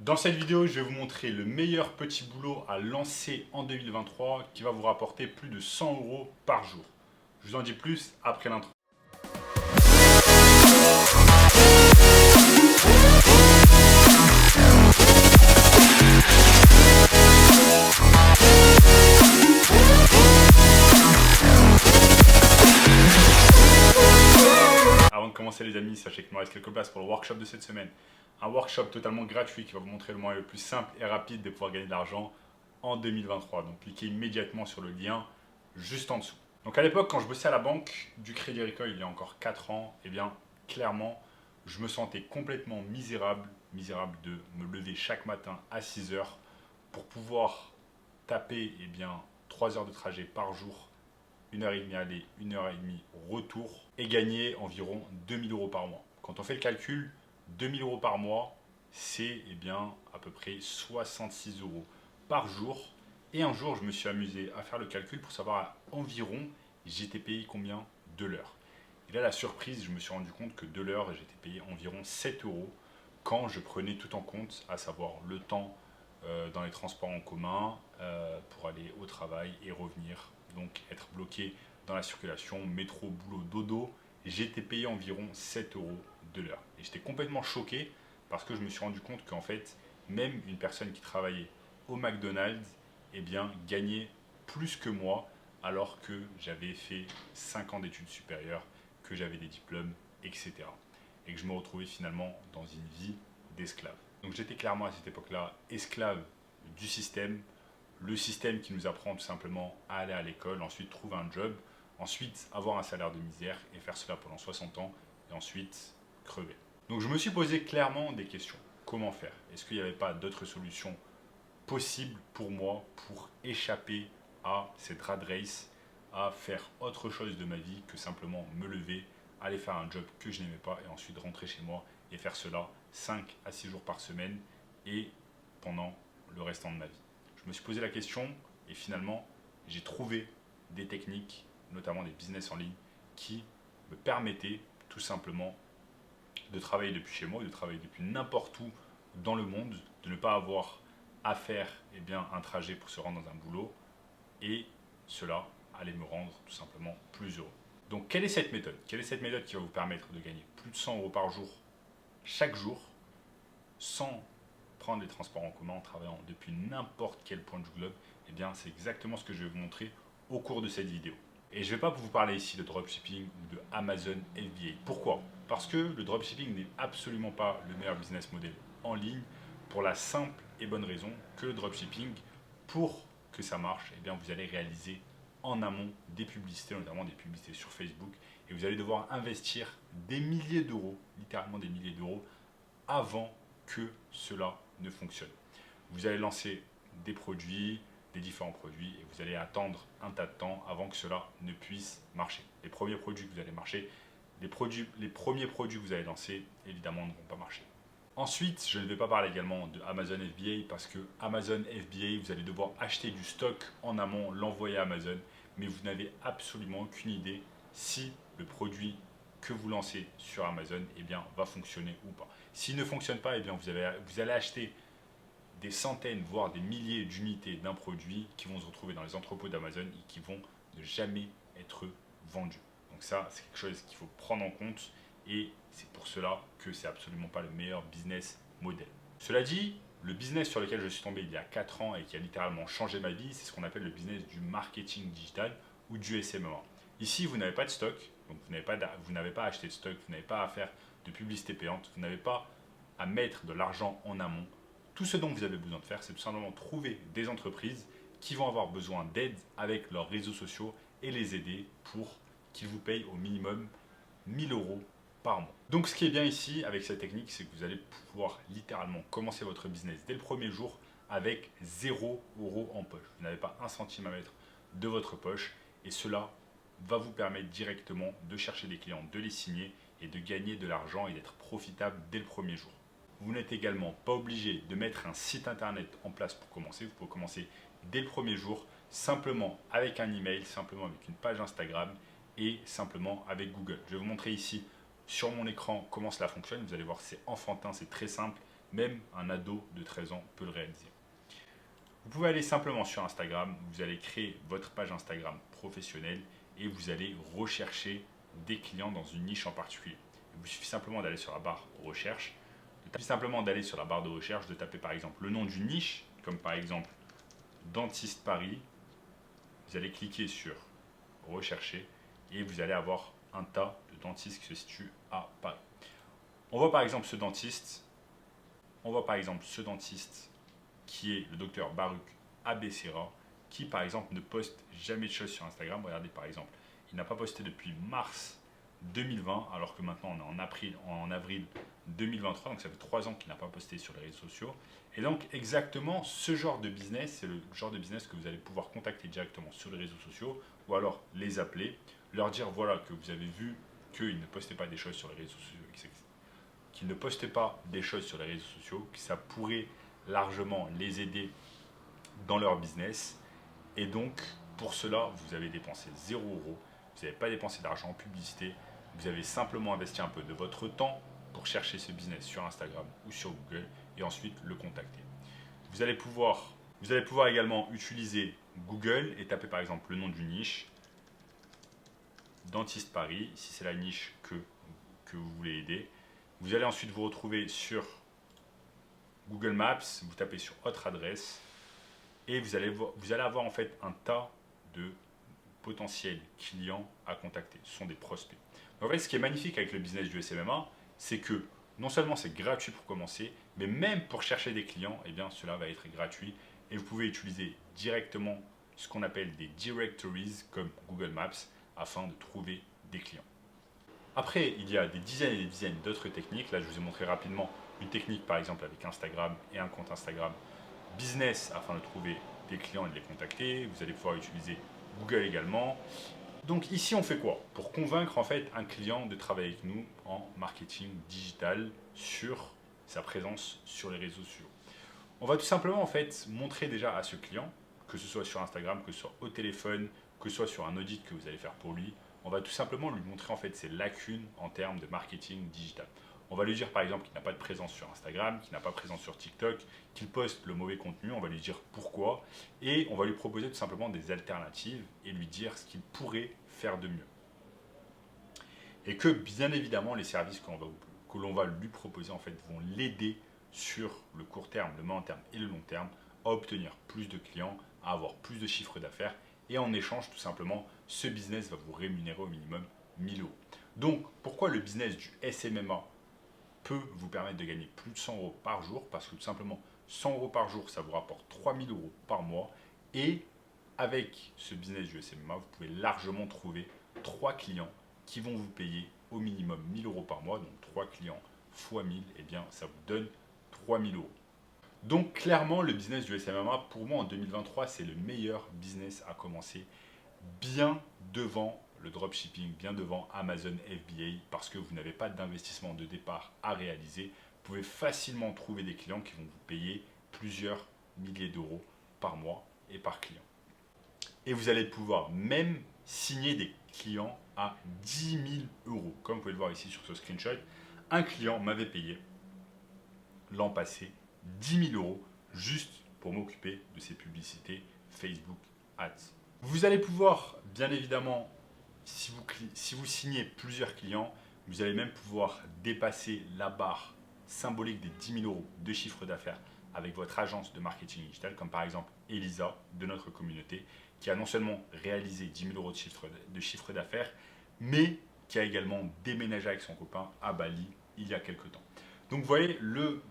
Dans cette vidéo, je vais vous montrer le meilleur petit boulot à lancer en 2023 qui va vous rapporter plus de 100 € par jour. Je vous en dis plus après l'intro. Avant de commencer les amis, sachez qu'il me reste quelques places pour le workshop de cette semaine. Un workshop totalement gratuit qui va vous montrer le moyen le plus simple et rapide de pouvoir gagner de l'argent en 2023. Donc cliquez immédiatement sur le lien juste en dessous. Donc à l'époque, quand je bossais à la banque du Crédit Agricole il y a encore 4 ans, eh bien clairement, je me sentais complètement misérable de me lever chaque matin à 6 heures pour pouvoir taper 3 heures de trajet par jour, 1h30 aller, 1h30 retour et gagner environ 2000 € par mois. Quand on fait le calcul, 2000 € par mois, c'est à peu près 66 € par jour. Et un jour, je me suis amusé à faire le calcul pour savoir environ j'étais payé combien de l'heure. Et là, la surprise, je me suis rendu compte que de l'heure, j'étais payé environ 7 € quand je prenais tout en compte, à savoir le temps dans les transports en commun pour aller au travail et revenir. Donc être bloqué dans la circulation, métro, boulot, dodo. J'étais payé environ 7 € de l'heure. Et j'étais complètement choqué parce que je me suis rendu compte qu'en fait, même une personne qui travaillait au McDonald's gagnait plus que moi alors que j'avais fait 5 ans d'études supérieures, que j'avais des diplômes, etc. Et que je me retrouvais finalement dans une vie d'esclave. Donc j'étais clairement à cette époque-là esclave du système, le système qui nous apprend tout simplement à aller à l'école, ensuite trouver un job, ensuite avoir un salaire de misère et faire cela pendant 60 ans et ensuite crever. Donc je me suis posé clairement des questions. Comment faire? Est-ce qu'il n'y avait pas d'autres solutions possibles pour moi pour échapper à cette rat race, à faire autre chose de ma vie que simplement me lever, aller faire un job que je n'aimais pas et ensuite rentrer chez moi et faire cela 5 à 6 jours par semaine et pendant le restant de ma vie. Je me suis posé la question et finalement j'ai trouvé des techniques, notamment des business en ligne, qui me permettaient tout simplement de travailler depuis chez moi, de travailler depuis n'importe où dans le monde, de ne pas avoir à faire un trajet pour se rendre dans un boulot et cela allait me rendre tout simplement plus heureux. Donc quelle est cette méthode? Quelle est cette méthode qui va vous permettre de gagner plus de 100 € par jour chaque jour sans prendre les transports en commun en travaillant depuis n'importe quel point du globe? C'est exactement ce que je vais vous montrer au cours de cette vidéo. Et je ne vais pas vous parler ici de dropshipping ou de Amazon FBA. Pourquoi? Parce que le dropshipping n'est absolument pas le meilleur business model en ligne pour la simple et bonne raison que le dropshipping, pour que ça marche, vous allez réaliser en amont des publicités, notamment des publicités sur Facebook, et vous allez devoir investir des milliers d'euros, littéralement des milliers d'euros, avant que cela ne fonctionne. Vous allez lancer des produits, des différents produits, et vous allez attendre un tas de temps avant que cela ne puisse marcher. Les premiers produits que vous allez marcher, les premiers produits que vous allez lancer, évidemment, ne vont pas marcher. Ensuite, je ne vais pas parler également de Amazon FBA parce que Amazon FBA, vous allez devoir acheter du stock en amont, l'envoyer à Amazon, mais vous n'avez absolument aucune idée si le produit que vous lancez sur Amazon va fonctionner ou pas. S'il ne fonctionne pas, vous allez acheter des centaines, voire des milliers d'unités d'un produit qui vont se retrouver dans les entrepôts d'Amazon et qui vont ne jamais être vendus. Donc ça, c'est quelque chose qu'il faut prendre en compte et c'est pour cela que c'est absolument pas le meilleur business model. Cela dit, le business sur lequel je suis tombé il y a 4 ans et qui a littéralement changé ma vie, c'est ce qu'on appelle le business du marketing digital ou du SMMA. Ici, vous n'avez pas de stock, donc vous n'avez pas à acheter de stock, vous n'avez pas à faire de publicité payante, vous n'avez pas à mettre de l'argent en amont. Tout ce dont vous avez besoin de faire, c'est tout simplement trouver des entreprises qui vont avoir besoin d'aide avec leurs réseaux sociaux et les aider pour qu'ils vous payent au minimum 1000 € par mois. Donc ce qui est bien ici avec cette technique, c'est que vous allez pouvoir littéralement commencer votre business dès le premier jour avec 0 € en poche. Vous n'avez pas un centime à mettre de votre poche et cela va vous permettre directement de chercher des clients, de les signer et de gagner de l'argent et d'être profitable dès le premier jour. Vous n'êtes également pas obligé de mettre un site internet en place pour commencer. Vous pouvez commencer dès le premier jour, simplement avec un email, simplement avec une page Instagram et simplement avec Google. Je vais vous montrer ici sur mon écran comment cela fonctionne. Vous allez voir, c'est enfantin, c'est très simple. Même un ado de 13 ans peut le réaliser. Vous pouvez aller simplement sur Instagram, vous allez créer votre page Instagram professionnelle et vous allez rechercher des clients dans une niche en particulier. Il vous suffit simplement d'aller sur la barre recherche, de taper par exemple le nom d'une niche, comme par exemple Dentiste Paris. Vous allez cliquer sur rechercher et vous allez avoir un tas de dentistes qui se situent à Paris. On voit par exemple ce dentiste qui est le docteur Baruch Abessera, qui par exemple ne poste jamais de choses sur Instagram. Regardez par exemple, il n'a pas posté depuis mars 2020, alors que maintenant on est en avril 2023, donc ça fait 3 ans qu'il n'a pas posté sur les réseaux sociaux. Et donc exactement ce genre de business, c'est le genre de business que vous allez pouvoir contacter directement sur les réseaux sociaux, ou alors les appeler, leur dire voilà que vous avez vu qu'ils ne postaient pas des choses sur les réseaux sociaux, que ça pourrait largement les aider dans leur business. Et donc, pour cela, vous avez dépensé 0 euros. Vous n'avez pas dépensé d'argent en publicité. Vous avez simplement investi un peu de votre temps pour chercher ce business sur Instagram ou sur Google et ensuite le contacter. Vous allez pouvoir également utiliser Google et taper par exemple le nom d'une niche, Dentiste Paris, si c'est la niche que vous voulez aider. Vous allez ensuite vous retrouver sur Google Maps, vous tapez sur autre adresse et vous allez avoir en fait un tas de potentiels clients à contacter. Ce sont des prospects. Donc, en fait, ce qui est magnifique avec le business du SMMA, c'est que non seulement c'est gratuit pour commencer, mais même pour chercher des clients, eh bien, cela va être gratuit et vous pouvez utiliser directement ce qu'on appelle des directories comme Google Maps afin de trouver des clients. Après, il y a des dizaines et des dizaines d'autres techniques. Là, je vous ai montré rapidement une technique, par exemple, avec Instagram et un compte Instagram business afin de trouver des clients et de les contacter. Vous allez pouvoir utiliser Google également. Donc ici, on fait quoi? Pour convaincre en fait un client de travailler avec nous en marketing digital sur sa présence sur les réseaux sociaux. On va tout simplement en fait montrer déjà à ce client, que ce soit sur Instagram, que ce soit au téléphone, que ce soit sur un audit que vous allez faire pour lui, on va tout simplement lui montrer en fait ses lacunes en termes de marketing digital. On va lui dire par exemple qu'il n'a pas de présence sur Instagram, qu'il n'a pas de présence sur TikTok, qu'il poste le mauvais contenu, on va lui dire pourquoi et on va lui proposer tout simplement des alternatives et lui dire ce qu'il pourrait faire de mieux. Et que bien évidemment les services que l'on va lui proposer en fait vont l'aider sur le court terme, le moyen terme et le long terme à obtenir plus de clients, à avoir plus de chiffre d'affaires et en échange tout simplement ce business va vous rémunérer au minimum 1000 euros. Donc pourquoi le business du SMMA peut vous permettre de gagner plus de 100 euros par jour? Parce que tout simplement 100 euros par jour ça vous rapporte 3000 euros par mois et avec ce business du SMMA vous pouvez largement trouver 3 clients qui vont vous payer au minimum 1000 euros par mois. Donc 3 clients fois 1000, et bien ça vous donne 3000 euros. Donc clairement, le business du SMMA, pour moi en 2023, c'est le meilleur business à commencer, bien devant le dropshipping, bien devant Amazon FBA, parce que vous n'avez pas d'investissement de départ à réaliser. Vous pouvez facilement trouver des clients qui vont vous payer plusieurs milliers d'euros par mois et par client. Et vous allez pouvoir même signer des clients à 10 000 euros. Comme vous pouvez le voir ici sur ce screenshot, un client m'avait payé l'an passé 10 000 euros juste pour m'occuper de ses publicités Facebook Ads. Vous allez pouvoir, bien évidemment, si vous signez plusieurs clients, vous allez même pouvoir dépasser la barre symbolique des 10 000 euros de chiffre d'affaires avec votre agence de marketing digital, comme par exemple Elisa de notre communauté, qui a non seulement réalisé 10 000 euros de chiffre d'affaires, mais qui a également déménagé avec son copain à Bali il y a quelques temps. Donc vous voyez, le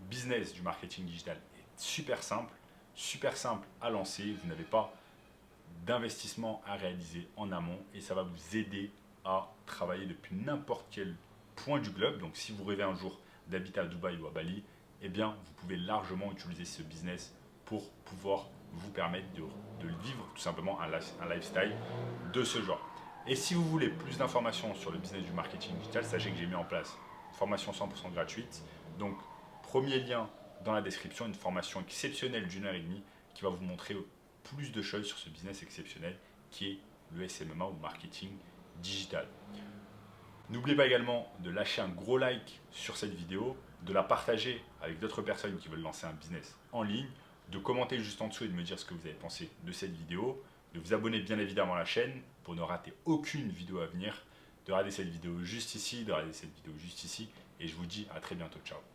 business du marketing digital est super simple à lancer. Vous n'avez pas d'investissement à réaliser en amont et ça va vous aider à travailler depuis n'importe quel point du globe. Donc si vous rêvez un jour d'habiter à Dubaï ou à Bali, eh bien vous pouvez largement utiliser ce business pour pouvoir vous permettre de vivre tout simplement un lifestyle de ce genre. Et si vous voulez plus d'informations sur le business du marketing digital, sachez que j'ai mis en place une formation 100% gratuite. Donc premier lien dans la description, une formation exceptionnelle d'1 heure et demie qui va vous montrer plus de choses sur ce business exceptionnel qui est le SMMA ou marketing digital. N'oubliez pas également de lâcher un gros like sur cette vidéo, de la partager avec d'autres personnes qui veulent lancer un business en ligne, de commenter juste en dessous et de me dire ce que vous avez pensé de cette vidéo, de vous abonner bien évidemment à la chaîne pour ne rater aucune vidéo à venir, de regarder cette vidéo juste ici, de regarder cette vidéo juste ici, et je vous dis à très bientôt, ciao.